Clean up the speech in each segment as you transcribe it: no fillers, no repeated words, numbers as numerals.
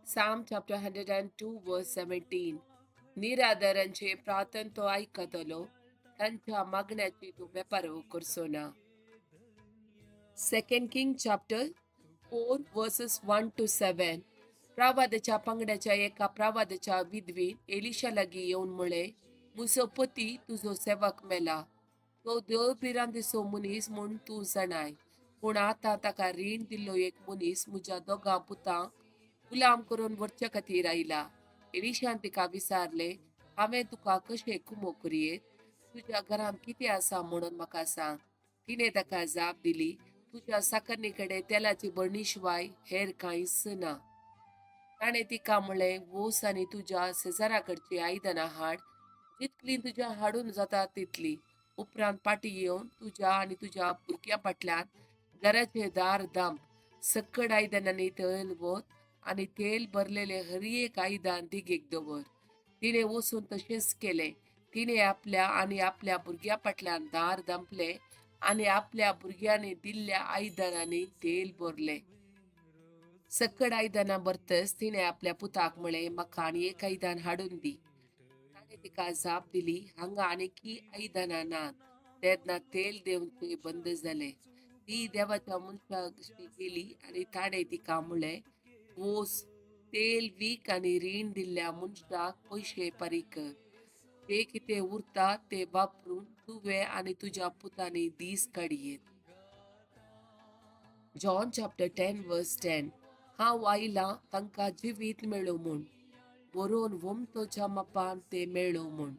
Psalm chapter 102 verse 17. निराधारांचे प्रार्थन तो ऐकतलो, त्यांच्या मागण्याची तू बेपारो करसोना. Second King chapter 4 verses 1 to 7. प्रवादाच्या पंगडाच्या एका प्रवादाच्या विधवीन एलिशा लागी येऊन म्हळे, मुजो पती तुझो सेवक मेला. तो देव पिरांदिसो मनीस म्हूण तूं जाणाय, पूण आतां ताका रीण दिल्लो एक मनीस म्हज्या दोगां पुतांक गुलाम करून व्हरचे खातीर आयला. एलिशान तिका विचारले, हांवें तुका कशें कुमो करयेत? तुज्या घरांत कितें आसा म्हणून म्हाका सांग. तिणें ताका जाप दिली, तुज्या साकर्णी कडेन तेलाची बरणी शिवाय हेर कांयच ना. ताणें तिका म्हणलें, वोस आनी तुज्या शेजाराकडची आयदनां हाड, जितलीं तुज्या हाडून जाता तितली. उपरांत पाटी येवन तुज्या आनी तुज्या भुरग्यां फाटल्यान घराचे दार धांप. सकड आयदनांनी तेल वत आनी तेल भरलेले हर एक आयदान दिगेक दवर. तिणें वचून तशेंच केलें. तिणें आपल्या आनी आपल्या भुरग्यां फाटल्यान दार धांपले आनी आपल्या भुरग्यांनी दिल्ल्या आयदनांनी तेल भरलें. सकड आयदनां भरतच तिणें आपल्या पुताक म्हळें, म्हाका आनी एक आयदान हाडून दी. ताणें तिका जाप दिली, हांगा आनीकी आयदनां नात. तेन्ना तेल देंवचें बंद जालें. ती देवाच्या मनशाकशी गेली आनी ताणें तिका म्हळें, वोस, तेल वीक आनी रीण दिल्ल्या मनशाक पयशे फारीक कर. जे कितें उरता तें वापरून तुवें आनी तुज्या पुतांनी दीस काडयेत. John chapter 10 verse 10. हांव आयलां तांकां जिवीत मेळो म्हूण, बरोवन वमतोच्या मापान ते मेळो म्हूण.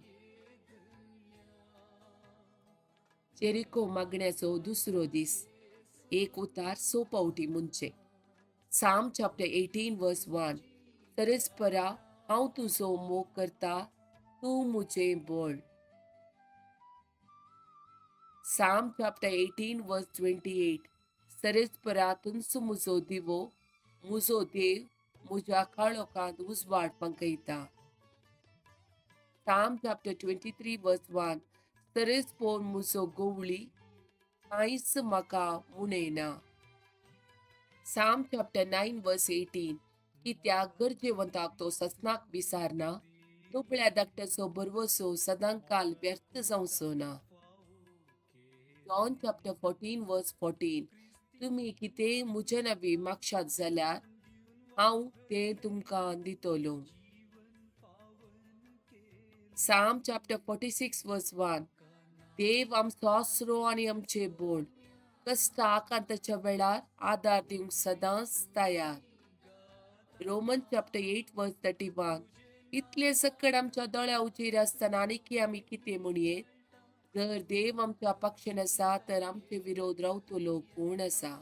जेरिको मागण्याचो दुसरो दीस. एक उतार 6 पावटी मुंचे. Psalm chapter 18 verse 1. परस्परा हांव तुजो मोग करता, तूं मुजें बळ. Psalm chapter 18 verse 28. परस्परा तुंच मुजो दिवो, मुजो देव म्हज्या काळोखांत उजवाड पंकयता. Psalm chapter 23 verse 1. परस्पर मुजो गवळी, कांयच म्हाका उणेना. Psalm chapter 9 verse 18. कित्याक गरजेवंताक तो ससनाक विसारना, तोपल्या धाकट्याचो बरवसो सदांकाल व्यर्थ जावचो ना. John chapter 14 verse 14. तुमी कितें म्हजे नवी मागशात जाल्यार हांव तें तुमकां दितलो. Psalm chapter 46 verse 1. देव आमचो आसरो आनी आमचे बळ, कश्टाक आंताच्या वेळार आदार दिवंक सदांच तयार. Romans chapter 8 verse 31. इतले सकड आमच्या दोळ्या उजेर आसतना आनीकी आमी कितें म्हणयेत? जर देव आमच्या पक्षान आसा तर आमचे विरोध रावतलो कोण आसा?